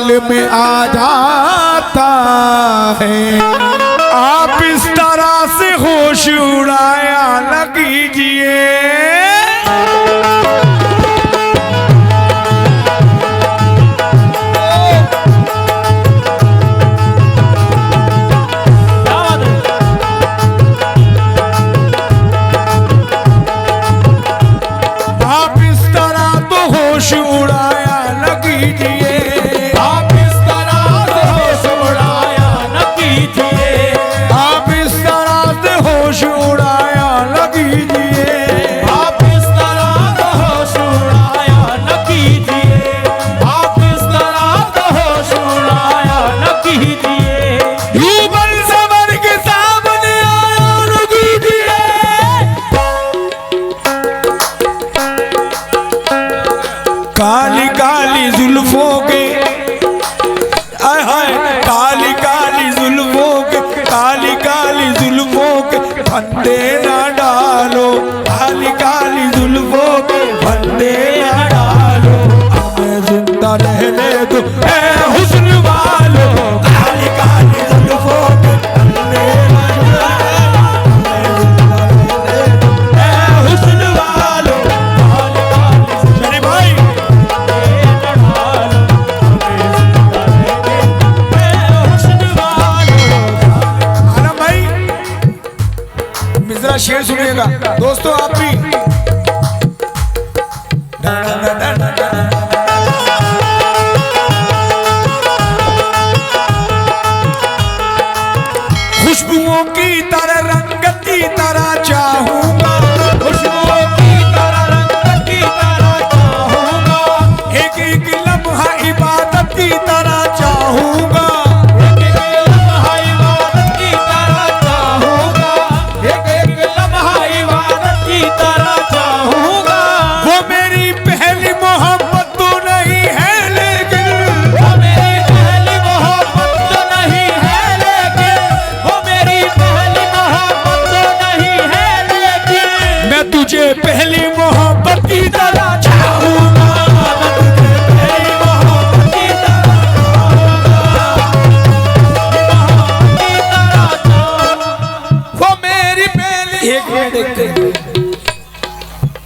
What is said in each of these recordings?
ख्याल में आ जाता है। आप इस तरह से होश उड़ाया न कीजिए। आप इस तरह तो होश उड़ाया न कीजिए। आप इस तरह से होश उड़ाया न कीजिए। आप इस तरह से होश उड़ाया न कीजिए। आप इस तरह से होश उड़ाया न कीजिए। आप इस तरह से होश उड़ाया न कीजिए। यूं बन सवर के सामने आया न कीजिए। काली काली जुल्फों के आय हाय, काली काली जुल्फों के, काली काली जुल्फों के फंदे ना डालो। काली काली जुल्फों के फंदे ना डालो। हमें जिंदा रहने दो ए हुस्न वालो। काली काली जुल्फों के फंदे ना डालो। हमें जिंदा रहने दो ए हुस्न वालो। काली काली मेरे भाई आलम भाई मिश्रा शेर सुनिएगा दोस्तों आप भी। खुशबुओं की तरह रंगत की तरह चाहूंगा। खुशबुओं की तरह रंगत की तरह चाहूंगा। एक एक लम्हा इबादत की तरह चाहूंगा। एक एक लम्हा इबादत की तरह चाहूंगा। एक एक लम्हा इबादत की तरह चाहूंगा। वो मेरी पहली मोहब्बत तो नहीं है लेकिन, वो मेरी पहली मोहब्बत तो नहीं है लेकिन, वो मेरी पहली मोहब्बत तो नहीं है लेकिन, मैं तुझे पहली मोहब्बत की तरह चाहूंगा। मैं तुझे पहली मोहब्बत की तरह चाहूंगा। वो मेरी पहली एक मिनट देखते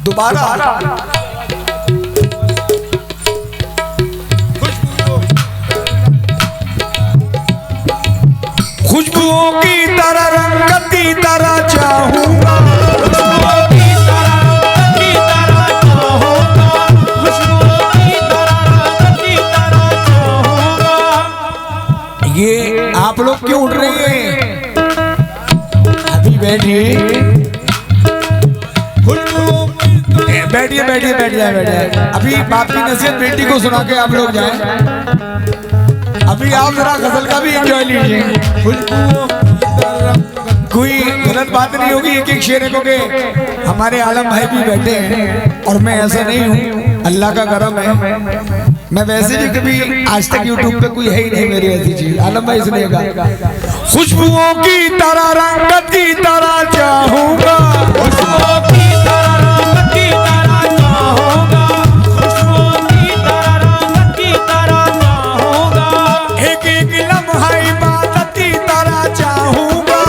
दोबारा खुशबुओं की तरह रंगत की तरह चाहूंगा। खुशबुओं की तरह रंगत की तरह चाहूंगा। खुशबुओं की तरह रंगत की तरह चाहूंगा। ये आप लोग क्यों उठ रही हैं? अभी बैठिए बैठिए बैठिए बैठिए बैठिए। अभी बाप की नसीहत बेटी को सुना के आप लोग जाएं। अभी आप जरा गजल का भी एंजॉय लीजिए। कोई गलत बात नहीं होगी एक एक शेर को के। हमारे आलम भाई भी बैठे हैं और मैं ऐसा नहीं हूँ, अल्लाह का करम है। मैं वैसे भी कभी आज तक यूट्यूब पे कोई है ही नहीं मेरी ऐसी चीज। आलम भाई सुनेगा। खुशबुओं की तरह रंगत की तरह चाहूंगा। खुशबुओं की तरह रंगत की तरह चाहूंगा। खुशबुओं की तरह रंगत की तरह चाहूंगा। एक एक लम्हा इबादत की तरह चाहूंगा।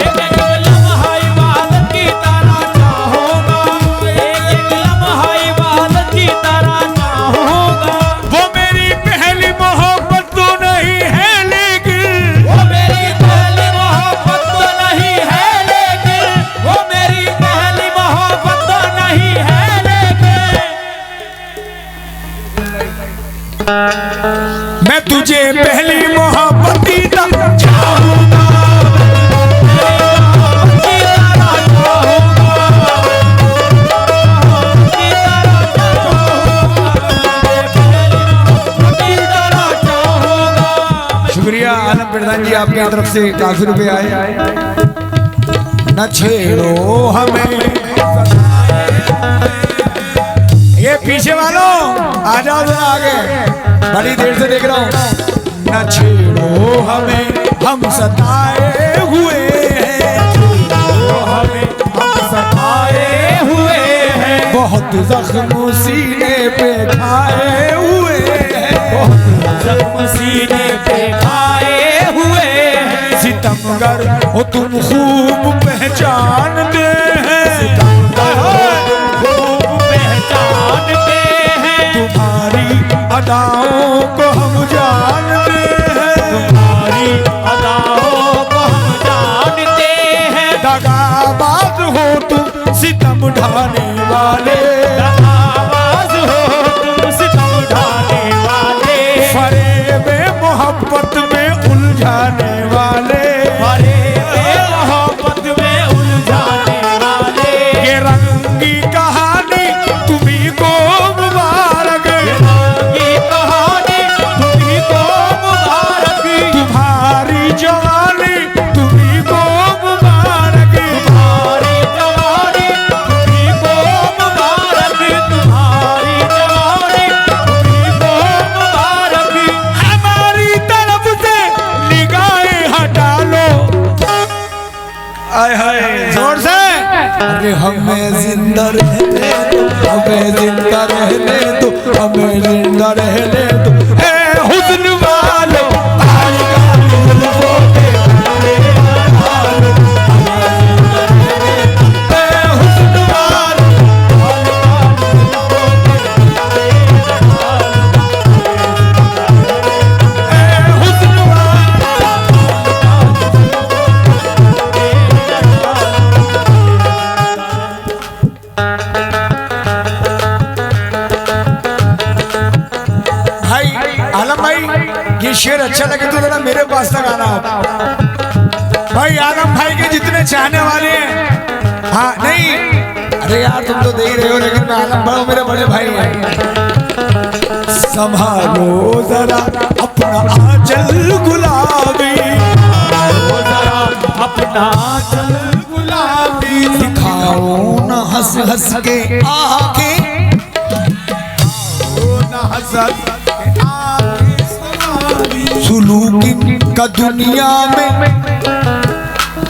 एक एक लम्हा इबादत की तरह चाहूंगा। एक एक लम्हा इबादत की तरह चाहूंगा। वो मेरी पहली मोहब्बत तो नहीं है लेकिन, वो मेरी पहली मोहब्बत तो नहीं है लेकिन, वो मेरी पहली मोहब्बत तो नहीं है लेकिन, मैं तुझे पहली मोहब्बत की तरह चाहूंगा। शुक्रिया आलम प्रधान जी, आपकी तरफ से काफी रुपए आए। न छेड़ो हमें, ये पीछे वालों आ जाओ जरा आगे, बड़ी देर से देख रहा हूँ। न छेड़ो हमें, हम सताए हुए हैं, हमें हम सताए हुए हैं, बहुत जख्म सीने पे खाए हुए हैं, बहुत जख्म सीने पे खाए हुए हैं। सितमगर हो तुम खूब पहचानते हैं, खूब पहचानते हैं। तुम्हारी अदाओं को हम जानते हैं, तुम्हारी अदाओं को हम जानते हैं। दगाबाज हो तुम सितम ढाने वाले, दगाबाज हो तुम सितम ढाने वाले। फरेबे मोहब्बत में उलझाने वाले, फरेबे मोहब्बत में उलझाने वाले। ये रंगी कहानी तुम्ही को मुबारक, ये कहानी तुम्ही को मुबारक। तुम्हारी जवानी तुम्ही को मुबारक, तुम्हारी जवानी तुम्ही को मुबारक। तुम्हारी जवानी तुम्ही को मुबारक। हमारी तरफ से निगाहें हटा लो। आय हाय जोर से, अरे हमें जिंदा रहने दो, हमें जिंदा रहने दो, हमें जिंदा रहने दो। ए हुस्न वालो काली काली जुल्फों के काले बाल, ए हुस्न वालो ए हुस्न वालो। भाई आलम भाई, ये शेर अच्छा लगे तो जरा मेरे पास तक आना आप। भाई आलम भाई के जितने चाहने वाले हैं, हाँ नहीं, अरे यार तुम तो दे ही रहे हो, लेकिन मैं आलम भाई हूं, मेरे बड़े भाई हैं। संभालो जरा अपना आंचल गुलाबी, वो जरा अपना चल गुलाबी। दिखाओ न हंस हंस के आके, न हंस हंस के आके सुलूकी का दुनिया में,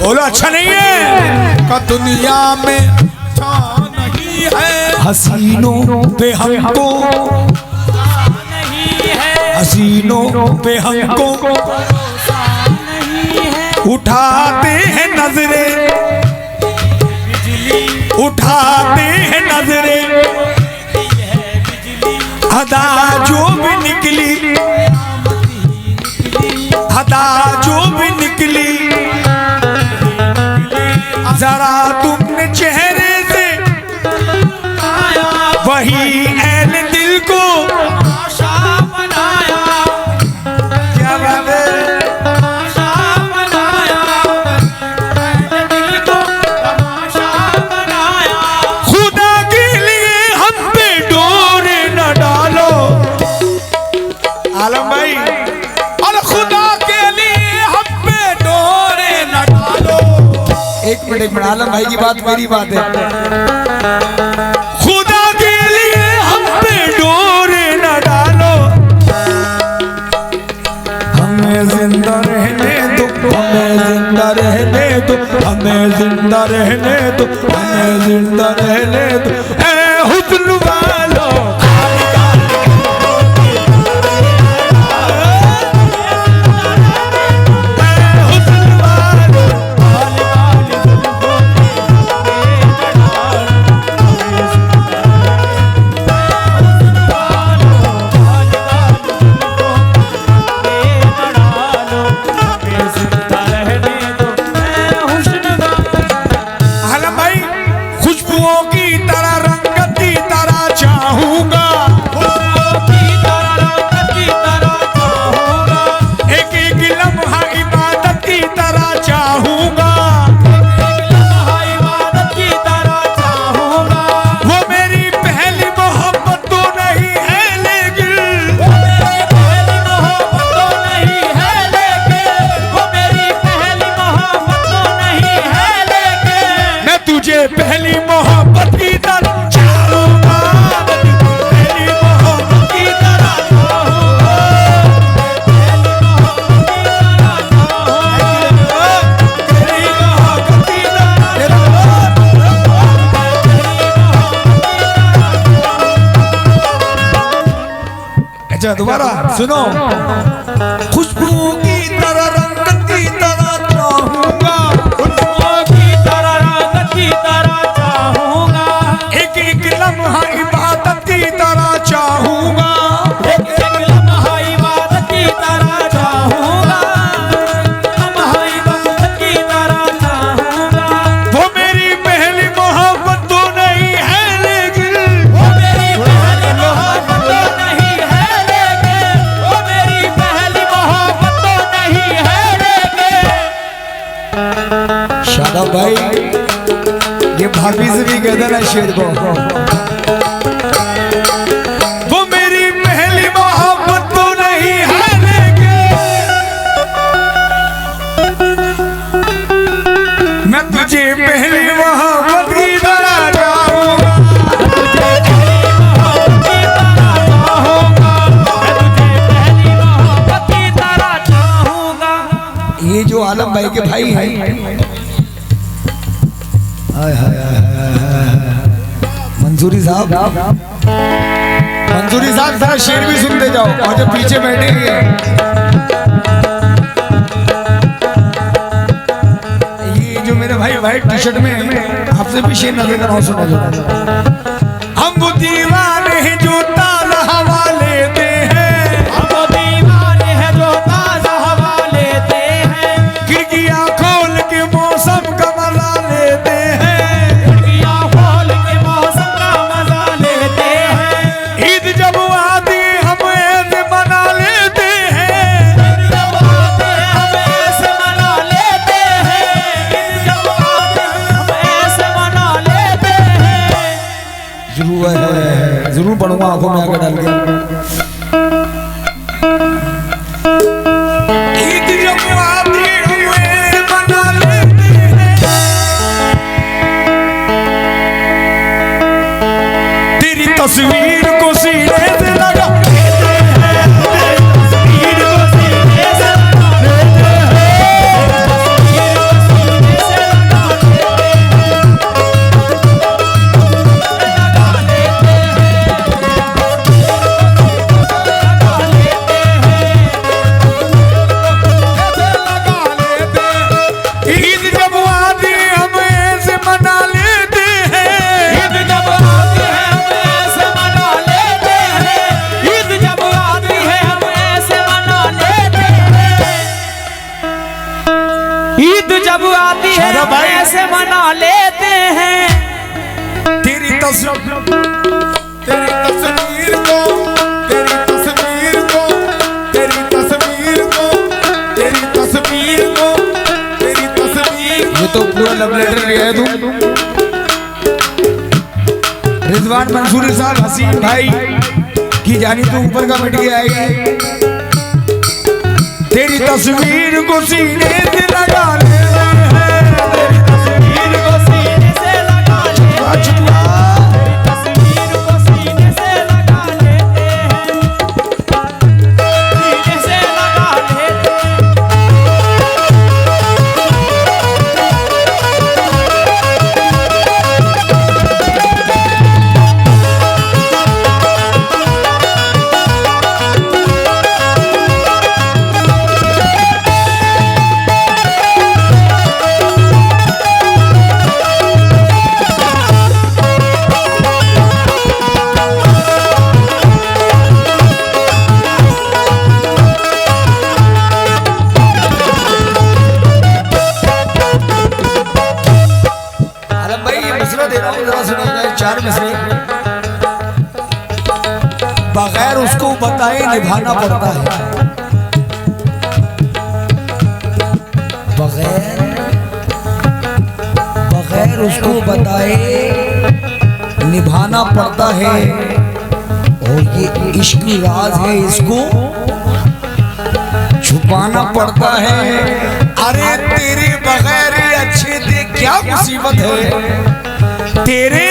बोलो अच्छा नहीं है, का दुनिया में अच्छा नहीं है। हसीनों पे हमको, नहीं है हसीनों पे हमको नहीं है। उठाते हैं नजरें, उठाते हैं नजरें, अदा जो भी निकली, अदा जो भी निकली, जरा तुमने चेहरे से वही ऐन दिल को आशा बनाया, क्या बात है, आशा बनाया। मैंने दिल को तमाशा बनाया। खुदा के लिए हम पे डोर न डालो। आलम भाई, और खुदा के लिए हम पे डोर न डालो। एक मिनट आलम भाई की बात मेरी बात है। खुदा के लिए हम पे डोर न डालो, हमें जिंदा रहने दो, हमें जिंदा रहने दो, हमें जिंदा रहने दो, हमें जिंदा रहने दो। ए हुस्न वालो काली काली ए हुस्न वालो आलम भाई, खुशबुओं की तरह रंगत की तरह चाहूंगा, एक एक लम्हा इबादत की तरह चाहूंगा। वो मेरी पहली मोहब्बत तो नहीं है लेकिन, मैं तुझे पहली मोहब्बत की तरह अच्छा दोबारा सुनो। खुशबू की तरह रंगत की तरह चाहूंगा, खुशबू की तरह रंगत की तरह चाहूंगा, एक एक लम्हा इबादत की तरह चाहूंगा, एक एक लम्हा इबादत की तरह चाहूंगा, लम्हा इबादत की तरह चाहूंगा। वो मेरी पहली मोहब्बत तो नहीं है लेकिन, वो मेरी पहली मोहब्बत तो नहीं है लेकिन, वो मेरी पहली मोहब्बत तो नहीं है लेकिन। शादाब भाई ये भाभी से भी कहता ना शेर को, वो मेरी पहली मोहब्बत तो नहीं है लेकिन, मैं तुझे पहली मोहब्बत की तरह चाहूंगा, तुझे पहली मोहब्बत की तरह चाहूंगा, मैं तुझे पहली मोहब्बत की तरह चाहूंगा। ये जो आलम भाई के भाई हैं, हाय हाय मंसूरी साहब, मंसूरी साहब जरा शेर भी सुनते जाओ, और जो पीछे बैठे हैं ये जो मेरे भाई व्हाइट टी शर्ट में हैं, आपसे भी शेर नजर कराओ, सुना जाओ। हम वो दीवाने हैं जो ताज़ा हवा लेते हैं, हम वो दीवाने हैं जो ताज़ा हवा लेते हैं, खिड़कियां खोल के मौसम का मजा लेते हैं, खिड़कियां खोल के मौसम का मजा लेते हैं। ईद जब आती हम ऐसे मना लेते हैं, जब आते हम ऐसे मना लेते हैं, जब आते हम ऐसे मना लेते हैं। जरूर पढ़ूंगा आंखों में आकर डाल के। ईद जब आती हम ऐसे मना लेते हैं, तेरी तस्वीर को सीने से लगा लेते हैं, तेरी तस्वीर को सीने से लगा लेते हैं, सीने से लगा लेते हैं, लगा लेते हैं, लगा लेते हैं, लगा लेते हैं। ईद जब आती हम ऐसे मना लेते हैं, ईद जब आती है हम ऐसे मना लेते हैं, ईद जब आती है हम ऐसे मना लेते हैं, ईद जब आती है शादाब हम भाई। ऐसे मना लेते हैं। तेरी तस्वीर को, तेरी तस्वीर को, तेरी तस्वीर को, तेरी तस्वीर को, तेरी तस्वीर को, तेरी तस्वीर। ये तो पूरा लव लेटर लिया है तू। रिजवान मंसूरी साहब हसीन भाई की जानी तो ऊपर का मिट गया आएगी। तेरी तस्वीर को सीने से लगा ले हैं, तेरी तस्वीर को सीने से लगा लेते हैं, छुआ तेरी तस्वीर को सीने से लगा लेते हैं, सीने से लगा लेते हैं। आलम भाई ये मिसरा दे रहा हूँ, जरा सुनिए जाए, 4 मिसरे बगैर उसको बताए निभाना पड़ता है, बगैर उसको बताए निभाना पड़ता है, और ये इश्क की राज है, इसको छुपाना पड़ता है। अरे तेरे बगैर ये अच्छे थे क्या मुसीबत है, तेरे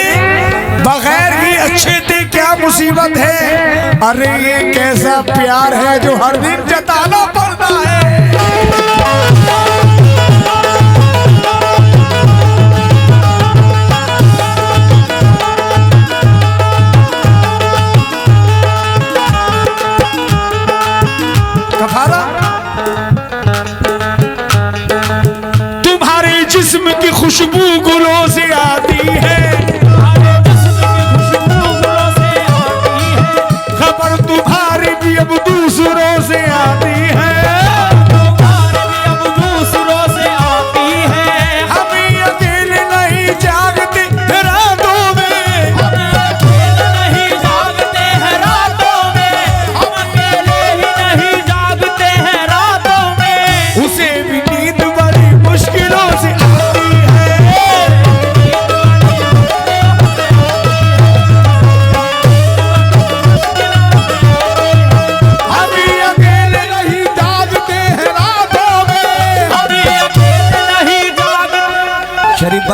बगैर ही अच्छे थे क्या मुसीबत है। अरे ये कैसा प्यार है जो हर दिन जताना पड़ता है।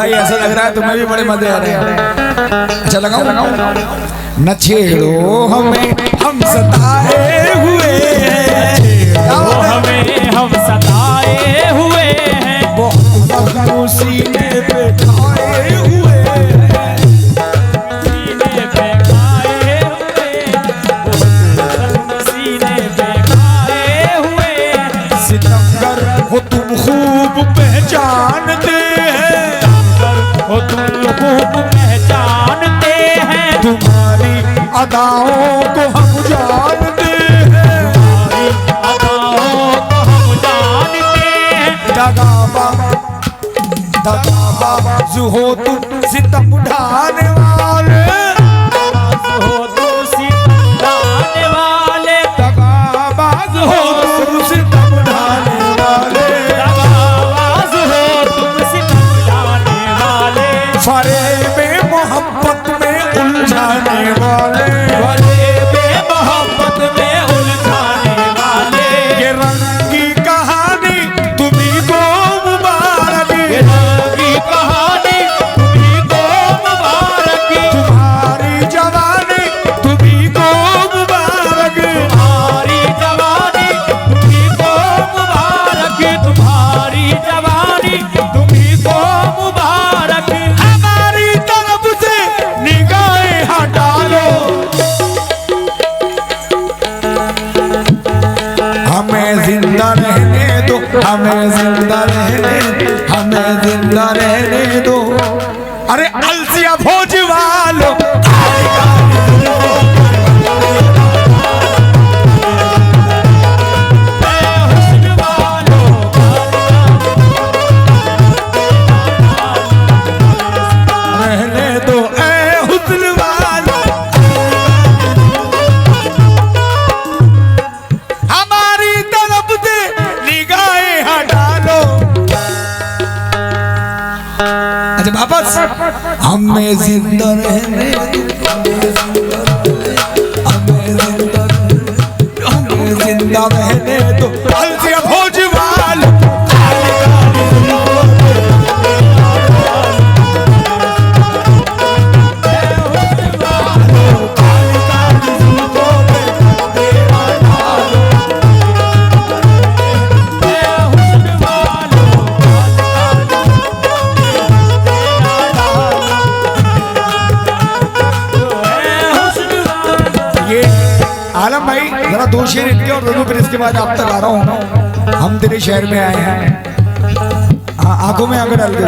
भाई ऐसा लग रहा है तुम्हें भी बड़े मजे आ रहे हैं। अच्छा लगाओ। न छेड़ो हमें हम सताए हुए हैं, हमें हम सताए हुए हैं, बहुत जख्म सीने पे खाए हुए हैं, सीने पे खाए हुए, सीने पे खाए हुए। सितमगर हो तुम खूब पहचानते हैं, हो तुम खूब पहचानते हैं, तुम्हारी अदाओं को हम जानते हैं, तुम्हारी अदाओं को हम जानते हैं। दगाबाज हो तुम सितम ढाने वाले, हो तुम सितम ढाने वाले, दगाबाज हो तुम सितम ढाने वाले, दगाबाज हो तुम सितम ढाने वाले, फरेबे मोहब्बत में उलझाने वाले, फरेबे मोहब्बत में उलझाने वाले। ये रंगी कहानी तुम्ही को मुबारक, ये रंगी कहानी तुम्ही को मुबारक, तुम्हारी जवानी तुम्ही को मुबारक, तुम्हारी जवानी तुम्ही को मुबारक, तुम्हारी जवानी तुम्ही को मुबारक। हमारी तरफ से निगाहें हटा लो, हमें जिंदा रहने दो, हमें जिंदा रहने दो, हमें जिंदा रहने दो। अरे अलसिया भोज वालो, हुस्न वालों रहने दो ऐ हुस्न वालो, हमारी तरफ से निगाहें हटा लो। अच्छा वापस, हमें जिंदा रहने दो, हमें जिंदा रहने दो, अलसिया भोज वालो, ये आलम भाई जरा दो शेर इनके और दोनों फिर इसके बाद आप तक आ रहा हूँ। हम तेरे शहर में आए हैं, आंखों में आकर डाल के